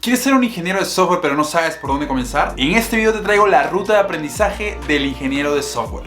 ¿Quieres ser un ingeniero de software pero no sabes por dónde comenzar? En este video te traigo la ruta de aprendizaje del ingeniero de software.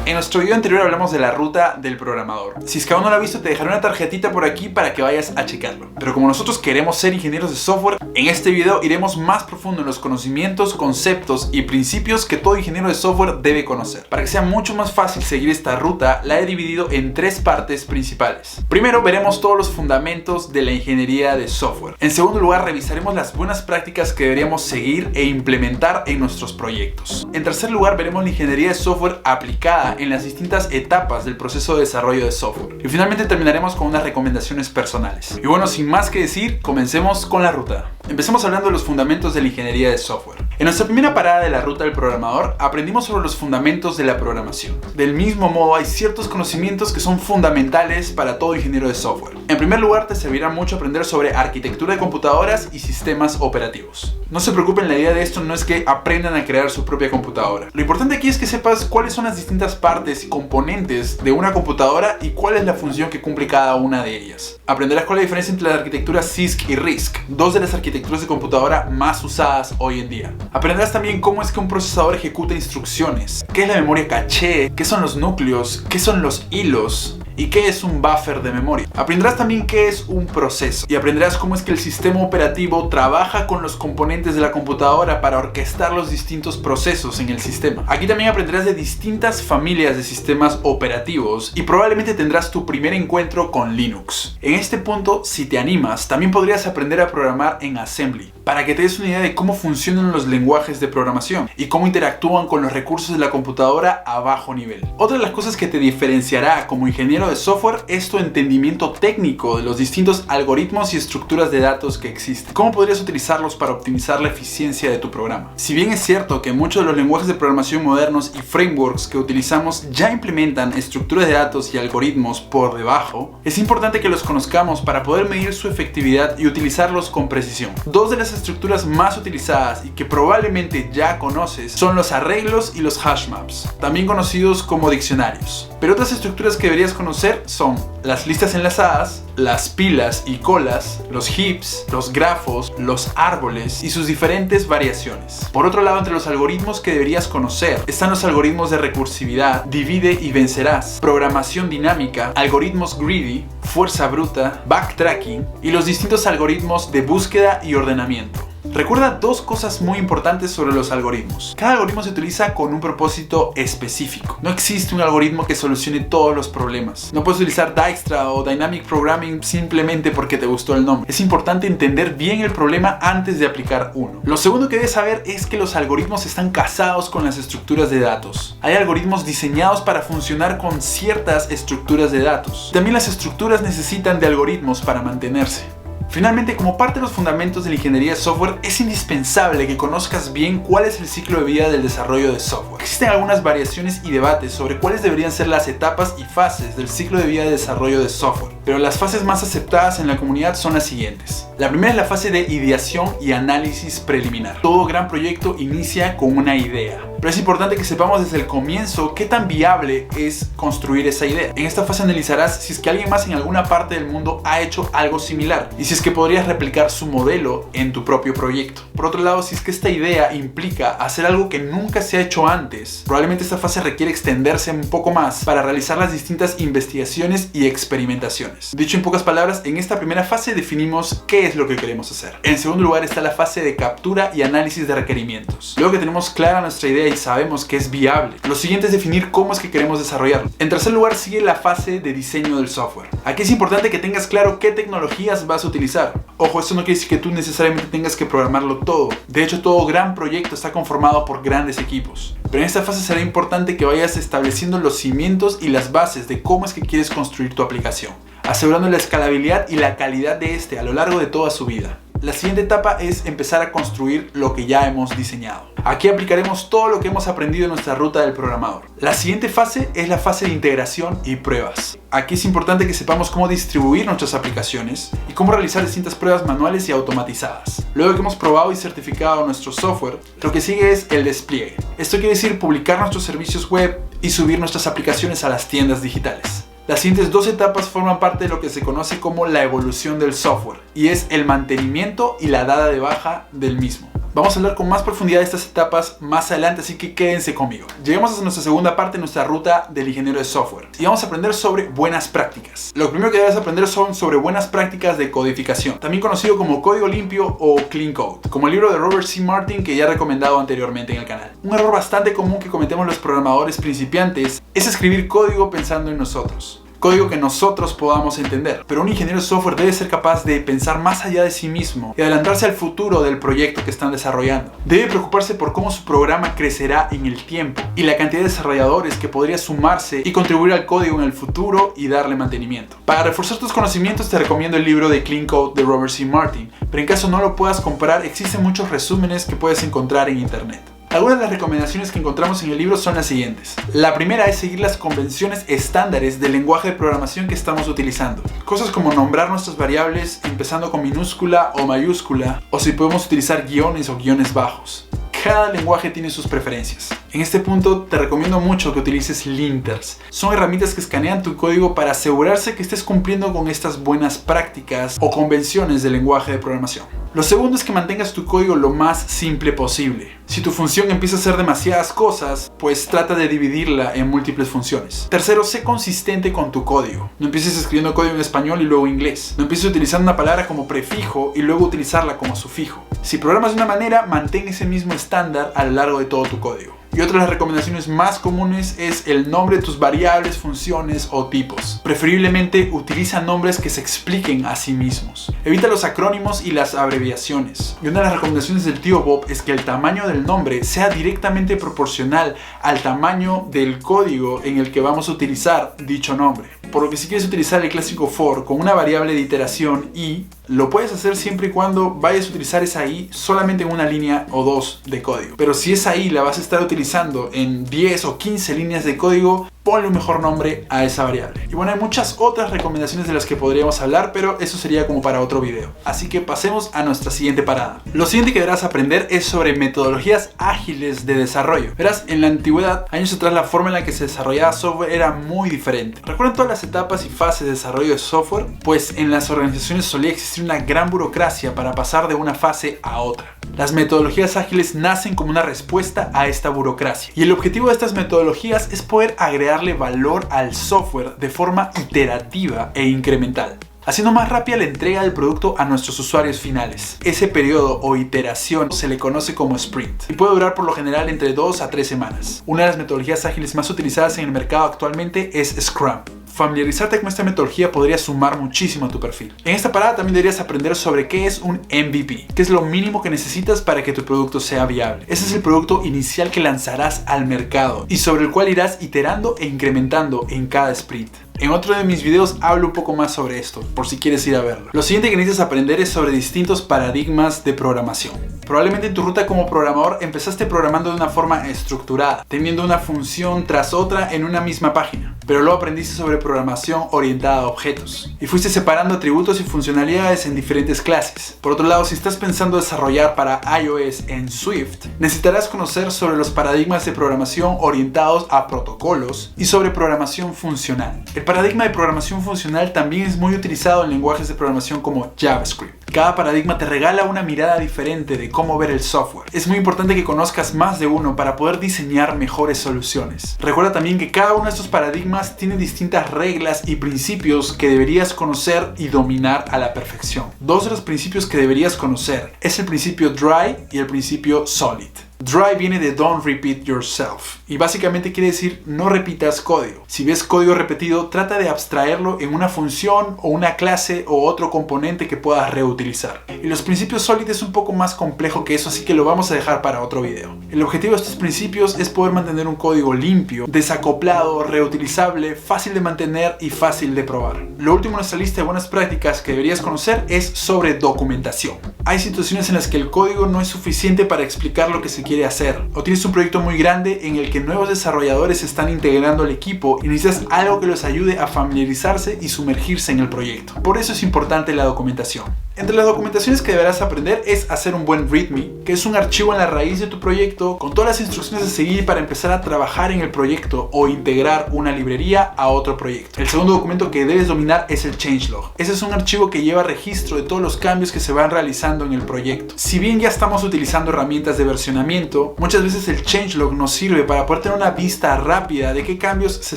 En nuestro video anterior hablamos de la ruta del programador. Si es que aún no lo has visto, te dejaré una tarjetita por aquí para que vayas a checarlo. Pero como nosotros queremos ser ingenieros de software, en este video iremos más profundo en los conocimientos, conceptos y principios que todo ingeniero de software debe conocer. Para que sea mucho más fácil seguir esta ruta, la he dividido en tres partes principales. Primero, veremos todos los fundamentos de la ingeniería de software. En segundo lugar, revisaremos las buenas prácticas que deberíamos seguir e implementar en nuestros proyectos. En tercer lugar, veremos la ingeniería de software aplicada en las distintas etapas del proceso de desarrollo de software. Y finalmente terminaremos con unas recomendaciones personales. Y bueno, sin más que decir, comencemos con la ruta. Empecemos hablando de los fundamentos de la ingeniería de software. En nuestra primera parada de la ruta del programador, aprendimos sobre los fundamentos de la programación. Del mismo modo, hay ciertos conocimientos que son fundamentales para todo ingeniero de software. En primer lugar, te servirá mucho aprender sobre arquitectura de computadoras y sistemas operativos. No se preocupen, la idea de esto no es que aprendan a crear su propia computadora. Lo importante aquí es que sepas cuáles son las distintas partes y componentes de una computadora y cuál es la función que cumple cada una de ellas. Aprenderás cuál es la diferencia entre las arquitecturas CISC y RISC, dos de las arquitecturas de computadora más usadas hoy en día. Aprenderás también cómo es que un procesador ejecuta instrucciones, qué es la memoria caché, qué son los núcleos, qué son los hilos y qué es un buffer de memoria. Aprenderás también qué es un proceso y aprenderás cómo es que el sistema operativo trabaja con los componentes de la computadora para orquestar los distintos procesos en el sistema. Aquí también aprenderás de distintas familias de sistemas operativos y probablemente tendrás tu primer encuentro con Linux. En este punto, si te animas, también podrías aprender a programar en Assembly, para que te des una idea de cómo funcionan los lenguajes de programación y cómo interactúan con los recursos de la computadora a bajo nivel. Otra de las cosas que te diferenciará como ingeniero de software es tu entendimiento técnico de los distintos algoritmos y estructuras de datos que existen. Cómo podrías utilizarlos para optimizar la eficiencia de tu programa. Si bien es cierto que muchos de los lenguajes de programación modernos y frameworks que utilizamos ya implementan estructuras de datos y algoritmos por debajo, es importante que los conozcamos para poder medir su efectividad y utilizarlos con precisión. Dos de las estructuras más utilizadas y que probablemente ya conoces son los arreglos y los hash maps, también conocidos como diccionarios. Pero otras estructuras que deberías conocer son las listas enlazadas, las pilas y colas, los heaps, los grafos, los árboles y sus diferentes variaciones. Por otro lado, entre los algoritmos que deberías conocer están los algoritmos de recursividad, divide y vencerás, programación dinámica, algoritmos greedy, fuerza bruta, backtracking y los distintos algoritmos de búsqueda y ordenamiento. Recuerda dos cosas muy importantes sobre los algoritmos. Cada algoritmo se utiliza con un propósito específico. No existe un algoritmo que solucione todos los problemas. No puedes utilizar Dijkstra o Dynamic Programming simplemente porque te gustó el nombre. Es importante entender bien el problema antes de aplicar uno. Lo segundo que debes saber es que los algoritmos están casados con las estructuras de datos. Hay algoritmos diseñados para funcionar con ciertas estructuras de datos. También las estructuras necesitan de algoritmos para mantenerse. Finalmente, como parte de los fundamentos de la ingeniería de software, es indispensable que conozcas bien cuál es el ciclo de vida del desarrollo de software. Existen algunas variaciones y debates sobre cuáles deberían ser las etapas y fases del ciclo de vida de desarrollo de software, pero las fases más aceptadas en la comunidad son las siguientes. La primera es la fase de ideación y análisis preliminar. Todo gran proyecto inicia con una idea, pero es importante que sepamos desde el comienzo qué tan viable es construir esa idea. En esta fase analizarás si es que alguien más en alguna parte del mundo ha hecho algo similar y si es que podrías replicar su modelo en tu propio proyecto. Por otro lado, si es que esta idea implica hacer algo que nunca se ha hecho antes, probablemente esta fase requiere extenderse un poco más para realizar las distintas investigaciones y experimentaciones. Dicho en pocas palabras, en esta primera fase definimos qué es lo que queremos hacer. En segundo lugar está la fase de captura y análisis de requerimientos. Luego que tenemos clara nuestra idea y sabemos que es viable, lo siguiente es definir cómo es que queremos desarrollarlo. En tercer lugar sigue la fase de diseño del software. Aquí es importante que tengas claro qué tecnologías vas a utilizar. Ojo, esto no quiere decir que tú necesariamente tengas que programarlo todo. De hecho, todo gran proyecto está conformado por grandes equipos. Pero en esta fase será importante que vayas estableciendo los cimientos y las bases de cómo es que quieres construir tu aplicación, asegurando la escalabilidad y la calidad de este a lo largo de toda su vida. La siguiente etapa es empezar a construir lo que ya hemos diseñado. Aquí aplicaremos todo lo que hemos aprendido en nuestra ruta del programador. La siguiente fase es la fase de integración y pruebas. Aquí es importante que sepamos cómo distribuir nuestras aplicaciones y cómo realizar distintas pruebas manuales y automatizadas. Luego que hemos probado y certificado nuestro software, lo que sigue es el despliegue. Esto quiere decir publicar nuestros servicios web y subir nuestras aplicaciones a las tiendas digitales. Las siguientes 2 etapas forman parte de lo que se conoce como la evolución del software, y es el mantenimiento y la dada de baja del mismo. Vamos a hablar con más profundidad de estas etapas más adelante, así que quédense conmigo. Llegamos a nuestra segunda parte de nuestra ruta del ingeniero de software y vamos a aprender sobre buenas prácticas. Lo primero que debes aprender son sobre buenas prácticas de codificación, también conocido como código limpio o clean code, como el libro de Robert C. Martin que ya he recomendado anteriormente en el canal. Un error bastante común que cometemos los programadores principiantes es escribir código pensando en nosotros. Código que nosotros podamos entender, pero un ingeniero de software debe ser capaz de pensar más allá de sí mismo y adelantarse al futuro del proyecto que están desarrollando. Debe preocuparse por cómo su programa crecerá en el tiempo y la cantidad de desarrolladores que podría sumarse y contribuir al código en el futuro y darle mantenimiento. Para reforzar tus conocimientos te recomiendo el libro de Clean Code de Robert C. Martin, pero en caso no lo puedas comprar existen muchos resúmenes que puedes encontrar en internet. Algunas de las recomendaciones que encontramos en el libro son las siguientes. La primera es seguir las convenciones estándares del lenguaje de programación que estamos utilizando. Cosas como nombrar nuestras variables empezando con minúscula o mayúscula, o si podemos utilizar guiones o guiones bajos. Cada lenguaje tiene sus preferencias. En este punto te recomiendo mucho que utilices linters. Son herramientas que escanean tu código para asegurarse que estés cumpliendo con estas buenas prácticas o convenciones del lenguaje de programación. Lo segundo es que mantengas tu código lo más simple posible. Si tu función empieza a hacer demasiadas cosas, pues trata de dividirla en múltiples funciones. Tercero, sé consistente con tu código. No empieces escribiendo código en español y luego inglés. No empieces utilizando una palabra como prefijo y luego utilizarla como sufijo. Si programas de una manera, mantén ese mismo estándar a lo largo de todo tu código. Y otra de las recomendaciones más comunes es el nombre de tus variables, funciones o tipos. Preferiblemente utiliza nombres que se expliquen a sí mismos. Evita los acrónimos y las abreviaciones. Y una de las recomendaciones del tío Bob es que el tamaño del nombre sea directamente proporcional al tamaño del código en el que vamos a utilizar dicho nombre. Por lo que si quieres utilizar el clásico for con una variable de iteración i, lo puedes hacer siempre y cuando vayas a utilizar esa i solamente en una línea o dos de código. Pero si esa i la vas a estar utilizando en 10 o 15 líneas de código, ponle un mejor nombre a esa variable. Y bueno, hay muchas otras recomendaciones de las que podríamos hablar, pero eso sería como para otro video. Así que pasemos a nuestra siguiente parada. Lo siguiente que deberás aprender es sobre metodologías ágiles de desarrollo. Verás, en la antigüedad, años atrás, la forma en la que se desarrollaba software era muy diferente. ¿Recuerdan todas las etapas y fases de desarrollo de software? Pues en las organizaciones solía existir una gran burocracia para pasar de una fase a otra. Las metodologías ágiles nacen como una respuesta a esta burocracia. Y el objetivo de estas metodologías es poder agregarle valor al software de forma iterativa e incremental, haciendo más rápida la entrega del producto a nuestros usuarios finales. Ese periodo o iteración se le conoce como sprint y puede durar por lo general entre 2 a 3 semanas. Una de las metodologías ágiles más utilizadas en el mercado actualmente es Scrum. Familiarizarte con esta metodología podría sumar muchísimo a tu perfil. En esta parada también deberías aprender sobre qué es un MVP, que es lo mínimo que necesitas para que tu producto sea viable. Ese es el producto inicial que lanzarás al mercado y sobre el cual irás iterando e incrementando en cada sprint. En otro de mis videos hablo un poco más sobre esto, por si quieres ir a verlo. Lo siguiente que necesitas aprender es sobre distintos paradigmas de programación. Probablemente en tu ruta como programador empezaste programando de una forma estructurada, teniendo una función tras otra en una misma página. Pero luego aprendiste sobre programación orientada a objetos y fuiste separando atributos y funcionalidades en diferentes clases. Por otro lado, si estás pensando desarrollar para iOS en Swift, necesitarás conocer sobre los paradigmas de programación orientados a protocolos y sobre programación funcional. El paradigma de programación funcional también es muy utilizado en lenguajes de programación como JavaScript. Cada paradigma te regala una mirada diferente de cómo ver el software. Es muy importante que conozcas más de uno para poder diseñar mejores soluciones. Recuerda también que cada uno de estos paradigmas tiene distintas reglas y principios que deberías conocer y dominar a la perfección. Dos de los principios que deberías conocer es el principio Dry y el principio Solid. Dry viene de Don't Repeat Yourself y básicamente quiere decir no repitas código. Si ves código repetido, trata de abstraerlo en una función o una clase o otro componente que puedas reutilizar. Y los principios Solid es un poco más complejo que eso, así que lo vamos a dejar para otro video. El objetivo de estos principios es poder mantener un código limpio, desacoplado, reutilizable, fácil de mantener y fácil de probar. Lo último en nuestra lista de buenas prácticas que deberías conocer es sobre documentación. Hay situaciones en las que el código no es suficiente para explicar lo que se quiere hacer, o tienes un proyecto muy grande en el que nuevos desarrolladores se están integrando al equipo y necesitas algo que los ayude a familiarizarse y sumergirse en el proyecto. Por eso es importante la documentación. Entre las documentaciones que deberás aprender es hacer un buen README, que es un archivo en la raíz de tu proyecto con todas las instrucciones a seguir para empezar a trabajar en el proyecto o integrar una librería a otro proyecto. El segundo documento que debes dominar es el changelog. Ese es un archivo que lleva registro de todos los cambios que se van realizando en el proyecto. Si bien ya estamos utilizando herramientas de versionamiento, muchas veces el changelog nos sirve para poder tener una vista rápida de qué cambios se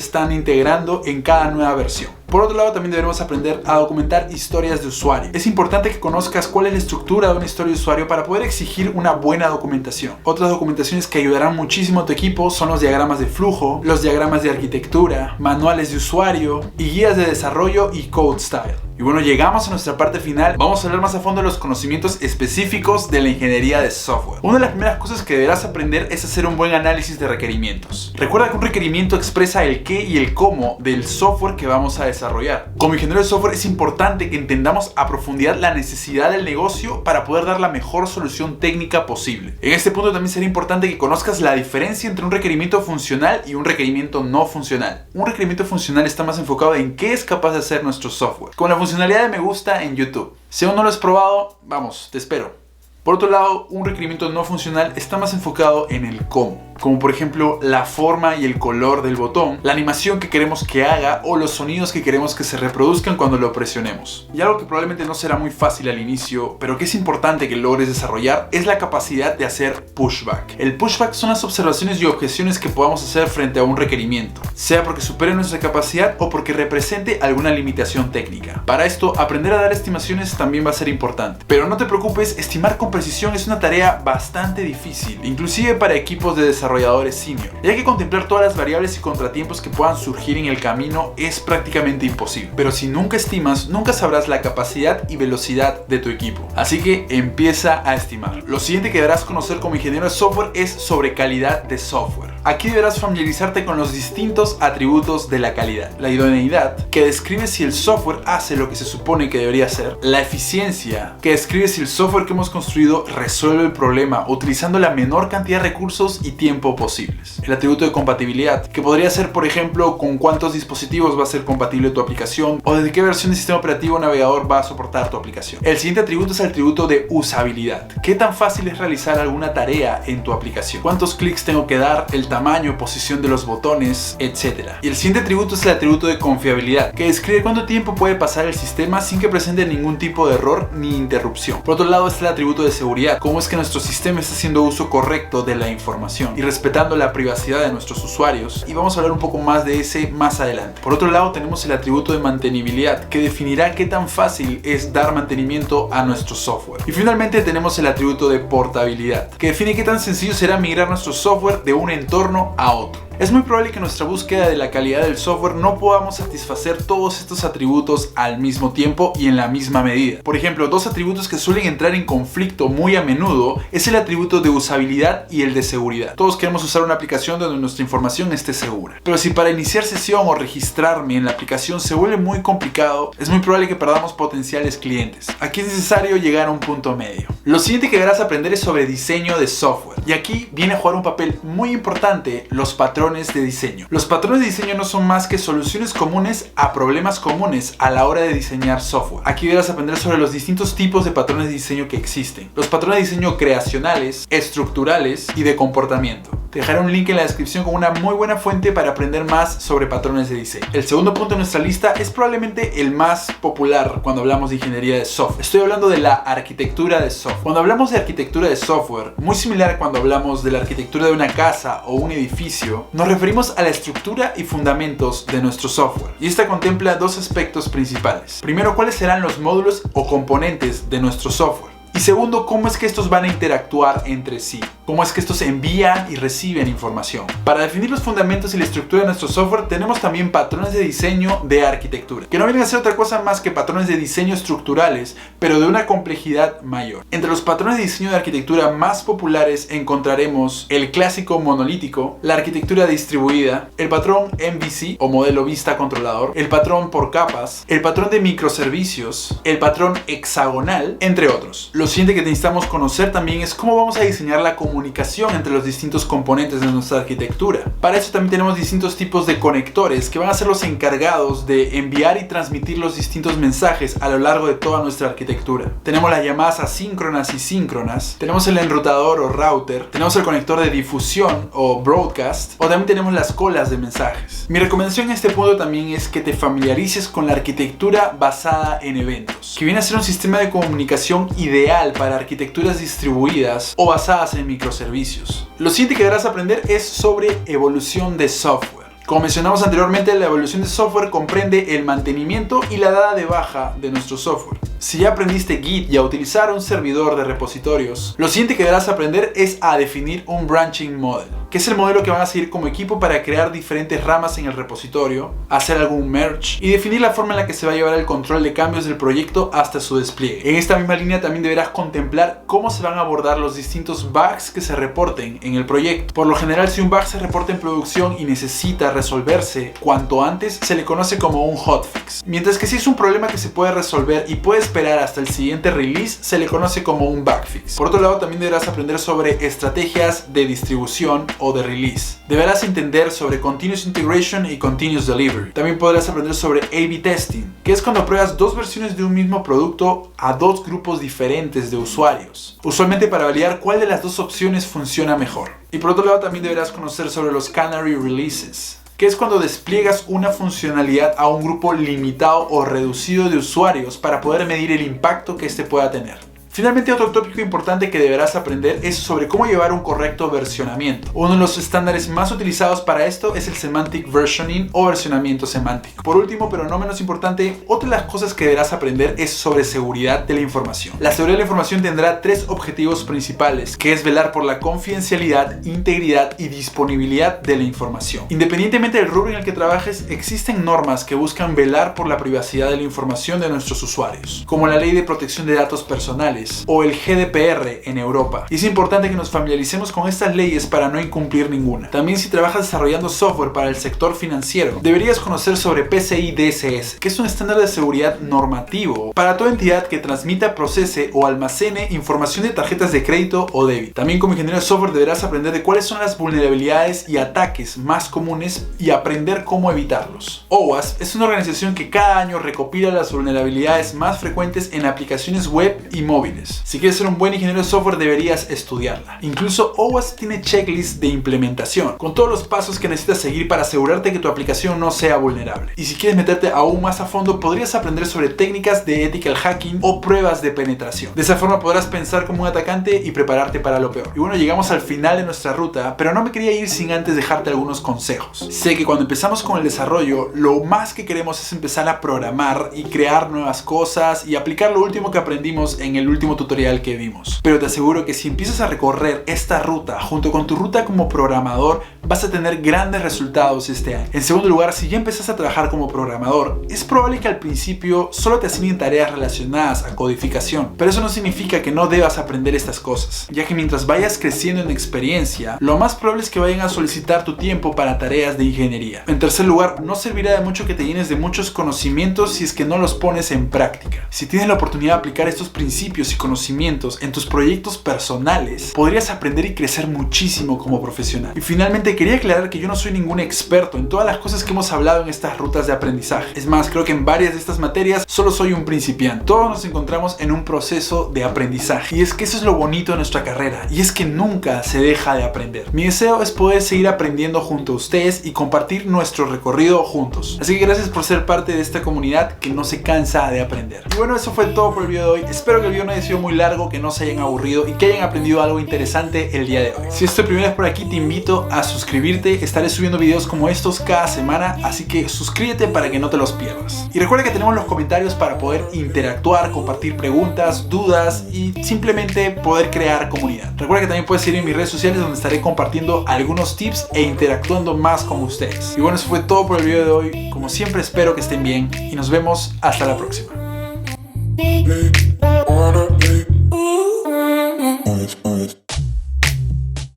están integrando en cada nueva versión. Por otro lado, también debemos aprender a documentar historias de usuario. Es importante que conozcas cuál es la estructura de una historia de usuario para poder exigir una buena documentación. Otras documentaciones que ayudarán muchísimo a tu equipo son los diagramas de flujo, los diagramas de arquitectura, manuales de usuario y guías de desarrollo y code style. Y bueno, llegamos a nuestra parte final. Vamos a hablar más a fondo de los conocimientos específicos de la ingeniería de software. Una de las primeras cosas que deberás aprender es hacer un buen análisis de requerimientos. Recuerda que un requerimiento expresa el qué y el cómo del software que vamos a desarrollar. Como ingeniero de software es importante que entendamos a profundidad la necesidad del negocio para poder dar la mejor solución técnica posible. En este punto también será importante que conozcas la diferencia entre un requerimiento funcional y un requerimiento no funcional. Un requerimiento funcional está más enfocado en qué es capaz de hacer nuestro software. Con la funcionalidad de me gusta en YouTube. Si aún no lo has probado, vamos, te espero. Por otro lado, un requerimiento no funcional está más enfocado en el cómo, como por ejemplo la forma y el color del botón, la animación que queremos que haga o los sonidos que queremos que se reproduzcan cuando lo presionemos. Y algo que probablemente no será muy fácil al inicio, pero que es importante que logres desarrollar, es la capacidad de hacer pushback. El pushback son las observaciones y objeciones que podamos hacer frente a un requerimiento, sea porque supere nuestra capacidad o porque represente alguna limitación técnica. Para esto, aprender a dar estimaciones también va a ser importante. Pero no te preocupes, estimar con precisión es una tarea bastante difícil, inclusive para equipos de desarrolladores senior, ya que contemplar todas las variables y contratiempos que puedan surgir en el camino es prácticamente imposible. Pero si nunca estimas, nunca sabrás la capacidad y velocidad de tu equipo. Así que empieza a estimar. Lo siguiente que deberás conocer como ingeniero de software es sobre calidad de software. Aquí deberás familiarizarte con los distintos atributos de la calidad. La idoneidad, que describe si el software hace lo que se supone que debería hacer. La eficiencia, que describe si el software que hemos construido resuelve el problema utilizando la menor cantidad de recursos y tiempo posibles. El atributo de compatibilidad, que podría ser, por ejemplo, con cuántos dispositivos va a ser compatible tu aplicación o desde qué versión de sistema operativo o navegador va a soportar tu aplicación. El siguiente atributo es el atributo de usabilidad. ¿Qué tan fácil es realizar alguna tarea en tu aplicación? ¿Cuántos clics tengo que dar? El tamaño, posición de los botones, etc. Y el siguiente atributo es el atributo de confiabilidad, que describe cuánto tiempo puede pasar el sistema sin que presente ningún tipo de error ni interrupción. Por otro lado está el atributo de seguridad, cómo es que nuestro sistema está haciendo uso correcto de la información y respetando la privacidad de nuestros usuarios, y vamos a hablar un poco más de ese más adelante. Por otro lado tenemos el atributo de mantenibilidad, que definirá qué tan fácil es dar mantenimiento a nuestro software. Y finalmente tenemos el atributo de portabilidad, que define qué tan sencillo será migrar nuestro software de un entorno a otro. Es muy probable que en nuestra búsqueda de la calidad del software no podamos satisfacer todos estos atributos al mismo tiempo y en la misma medida. Por ejemplo, dos atributos que suelen entrar en conflicto muy a menudo es el atributo de usabilidad y el de seguridad. Todos queremos usar una aplicación donde nuestra información esté segura. Pero si para iniciar sesión o registrarme en la aplicación se vuelve muy complicado, es muy probable que perdamos potenciales clientes. Aquí es necesario llegar a un punto medio. Lo siguiente que deberás aprender es sobre diseño de software. Y aquí viene a jugar un papel muy importante los patrones de diseño. Los patrones de diseño no son más que soluciones comunes a problemas comunes a la hora de diseñar software. Aquí deberás aprender sobre los distintos tipos de patrones de diseño que existen. Los patrones de diseño creacionales, estructurales y de comportamiento. Te dejaré un link en la descripción con una muy buena fuente para aprender más sobre patrones de diseño. El segundo punto de nuestra lista es probablemente el más popular cuando hablamos de ingeniería de software. Estoy hablando de la arquitectura de software. Cuando hablamos de arquitectura de software, muy similar a cuando hablamos de la arquitectura de una casa o un edificio, nos referimos a la estructura y fundamentos de nuestro software. Y esta contempla dos aspectos principales. Primero, cuáles serán los módulos o componentes de nuestro software. Y segundo, cómo es que estos van a interactuar entre sí. Cómo es que estos envían y reciben información. Para definir los fundamentos y la estructura de nuestro software, tenemos también patrones de diseño de arquitectura, que no vienen a ser otra cosa más que patrones de diseño estructurales, pero de una complejidad mayor. Entre los patrones de diseño de arquitectura más populares encontraremos el clásico monolítico, la arquitectura distribuida, el patrón MVC o modelo vista controlador, el patrón por capas, el patrón de microservicios, el patrón hexagonal, entre otros. Lo siguiente que necesitamos conocer también es cómo vamos a diseñar la comunicación entre los distintos componentes de nuestra arquitectura. Para eso también tenemos distintos tipos de conectores que van a ser los encargados de enviar y transmitir los distintos mensajes a lo largo de toda nuestra arquitectura. Tenemos las llamadas asíncronas y síncronas, tenemos el enrutador o router, tenemos el conector de difusión o broadcast, o también tenemos las colas de mensajes. Mi recomendación en este punto también es que te familiarices con la arquitectura basada en eventos, que viene a ser un sistema de comunicación ideal para arquitecturas distribuidas o basadas en microservicios. Lo siguiente que deberás aprender es sobre evolución de software. Como mencionamos anteriormente, la evolución de software comprende el mantenimiento y la dada de baja de nuestro software. Si ya aprendiste Git y a utilizar un servidor de repositorios, lo siguiente que deberás aprender es a definir un branching model, que es el modelo que van a seguir como equipo para crear diferentes ramas en el repositorio, hacer algún merge y definir la forma en la que se va a llevar el control de cambios del proyecto hasta su despliegue. En esta misma línea también deberás contemplar cómo se van a abordar los distintos bugs que se reporten en el proyecto. Por lo general, si un bug se reporta en producción y necesita resolverse cuanto antes, se le conoce como un hotfix. Mientras que si es un problema que se puede resolver y puede esperar hasta el siguiente release, se le conoce como un bugfix. Por otro lado, también deberás aprender sobre estrategias de distribución o de release. Deberás entender sobre Continuous Integration y Continuous Delivery. También podrás aprender sobre A/B Testing, que es cuando pruebas dos versiones de un mismo producto a dos grupos diferentes de usuarios, usualmente para validar cuál de las dos opciones funciona mejor. Y por otro lado, también deberás conocer sobre los Canary Releases, que es cuando despliegas una funcionalidad a un grupo limitado o reducido de usuarios para poder medir el impacto que este pueda tener. Finalmente, otro tópico importante que deberás aprender es sobre cómo llevar un correcto versionamiento. Uno de los estándares más utilizados para esto es el Semantic Versioning o versionamiento semántico. Por último, pero no menos importante, otra de las cosas que deberás aprender es sobre seguridad de la información. La seguridad de la información tendrá tres objetivos principales, que es velar por la confidencialidad, integridad y disponibilidad de la información. Independientemente del rubro en el que trabajes, existen normas que buscan velar por la privacidad de la información de nuestros usuarios, como la Ley de Protección de Datos Personales o el GDPR en Europa. Y es importante que nos familiaricemos con estas leyes para no incumplir ninguna. También, si trabajas desarrollando software para el sector financiero, deberías conocer sobre PCI DSS, que es un estándar de seguridad normativo para toda entidad que transmita, procese o almacene información de tarjetas de crédito o débito. También, como ingeniero de software, deberás aprender de cuáles son las vulnerabilidades y ataques más comunes y aprender cómo evitarlos. OWASP es una organización que cada año recopila las vulnerabilidades más frecuentes en aplicaciones web y móviles. Si quieres ser un buen ingeniero de software, deberías estudiarla. Incluso OWASP tiene checklists de implementación con todos los pasos que necesitas seguir para asegurarte que tu aplicación no sea vulnerable. Y si quieres meterte aún más a fondo, podrías aprender sobre técnicas de ethical hacking o pruebas de penetración. De esa forma podrás pensar como un atacante y prepararte para lo peor. Y bueno, llegamos al final de nuestra ruta, pero no me quería ir sin antes dejarte algunos consejos. Sé que cuando empezamos con el desarrollo, lo más que queremos es empezar a programar y crear nuevas cosas y aplicar lo último que aprendimos en el último tutorial que vimos. Pero te aseguro que si empiezas a recorrer esta ruta junto con tu ruta como programador, vas a tener grandes resultados este año. En segundo lugar, si ya empiezas a trabajar como programador, es probable que al principio solo te asignen tareas relacionadas a codificación, pero eso no significa que no debas aprender estas cosas, ya que mientras vayas creciendo en experiencia, lo más probable es que vayan a solicitar tu tiempo para tareas de ingeniería. En tercer lugar, no servirá de mucho que te llenes de muchos conocimientos si es que no los pones en práctica. Si tienes la oportunidad de aplicar estos principios y conocimientos en tus proyectos personales, podrías aprender y crecer muchísimo como profesional. Y finalmente, quería aclarar que yo no soy ningún experto en todas las cosas que hemos hablado en estas rutas de aprendizaje. Es más, creo que en varias de estas materias solo soy un principiante. Todos nos encontramos en un proceso de aprendizaje. Y es que eso es lo bonito de nuestra carrera. Y es que nunca se deja de aprender. Mi deseo es poder seguir aprendiendo junto a ustedes y compartir nuestro recorrido juntos. Así que gracias por ser parte de esta comunidad que no se cansa de aprender. Y bueno, eso fue todo por el video de hoy. Espero que el video no haya sido muy largo, que no se hayan aburrido y que hayan aprendido algo interesante el día de hoy. Si es tu primera vez por aquí, te invito a suscribirte. Estaré subiendo videos como estos cada semana, así que suscríbete para que no te los pierdas. Y recuerda que tenemos los comentarios para poder interactuar, compartir preguntas, dudas y simplemente poder crear comunidad. Recuerda que también puedes seguirme en mis redes sociales, donde estaré compartiendo algunos tips e interactuando más con ustedes. Y bueno, eso fue todo por el video de hoy. Como siempre, espero que estén bien y nos vemos hasta la próxima.